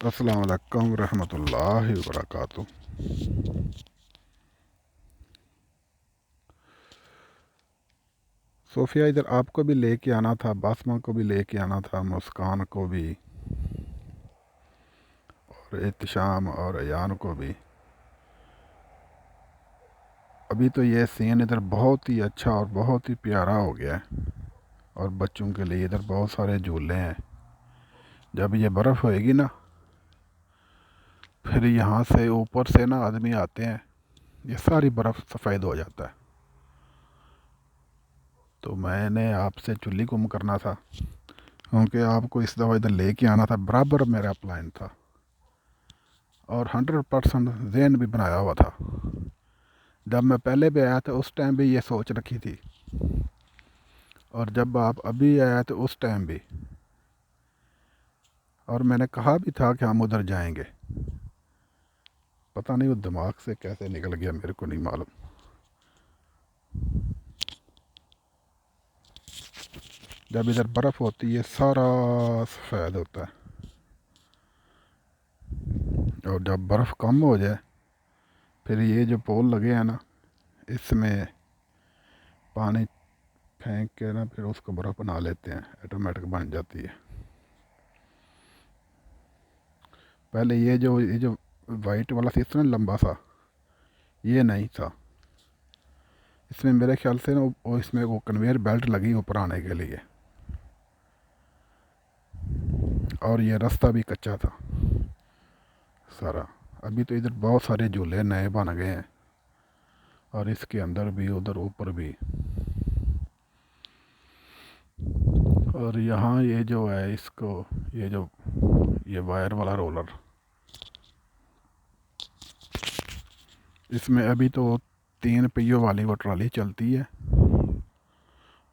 अस्सलाम वालेकुम रहमतुल्लाहि व बरकातुहू। सोफ़िया, इधर आपको भी लेके आना था, बासमा को भी लेके आना था, मुस्कान को भी, और एहतिशाम और अयान को भी। अभी तो ये सीन इधर बहुत ही अच्छा और बहुत ही प्यारा हो गया है, और बच्चों के लिए इधर बहुत सारे झूले हैं। जब ये बर्फ़ होएगी ना, फिर यहाँ से ऊपर से ना आदमी आते हैं, ये सारी बर्फ़ सफ़ेद हो जाता है। तो मैंने आपसे चुल्ली गुम करना था, क्योंकि आपको इस दफ़ा इधर लेके आना था, बराबर मेरा प्लान था, और 100% जहन भी बनाया हुआ था। जब मैं पहले भी आया था उस टाइम भी ये सोच रखी थी, और जब आप अभी आया तो उस टाइम भी, और मैंने कहा भी था कि हम उधर जाएंगे। पता नहीं वो दिमाग से कैसे निकल गया, मेरे को नहीं मालूम। जब इधर बर्फ़ होती है सारा सफ़ेद होता है, और जब बर्फ़ कम हो जाए फिर ये जो पोल लगे हैं ना, इसमें पानी फेंक के ना फिर उसको बर्फ़ बना लेते हैं, ऑटोमेटिक बन जाती है। पहले ये जो वाइट वाला सिस्टम है लंबा सा, ये नहीं था। इसमें मेरे ख्याल से ना वो इसमें वो कन्वेयर बेल्ट लगी ऊपर आने के लिए, और ये रास्ता भी कच्चा था सारा। अभी तो इधर बहुत सारे झूले नए बन गए हैं, और इसके अंदर भी उधर ऊपर भी। और यहाँ ये जो है इसको, ये वायर वाला रोलर, इसमें अभी तो 3 पहियों वाली वो ट्राली चलती है,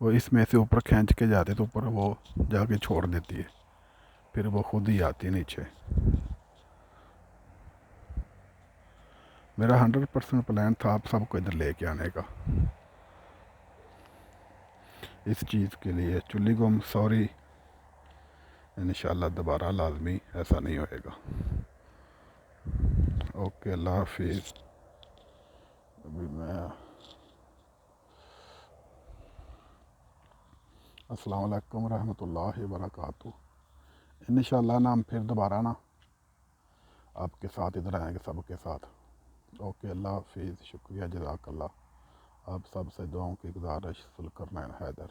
वो इसमें से ऊपर खींच के जाते तो ऊपर वो जाके छोड़ देती है, फिर वो खुद ही आती है नीचे। मेरा 100% प्लान था आप सबको इधर लेके आने का। इस चीज़ के लिए चुल्ली को हम सॉरी, इंशाल्लाह दोबारा लाजमी ऐसा नहीं होएगा। ओके, अल्लाह हाफिज़। अभी मैं अस्सलाम वालेकुम रहमतुल्लाहि व बरकातुहू। इंशाल्लाह ना हम फिर दोबारा ना आपके साथ इधर आएंगे सबके साथ। ओके, अल्लाह हाफिज़, शुक्रिया, जज़ाकल्लाह। आप सब से दुआओं की गुजारिश, सुलकर नैन हैदर।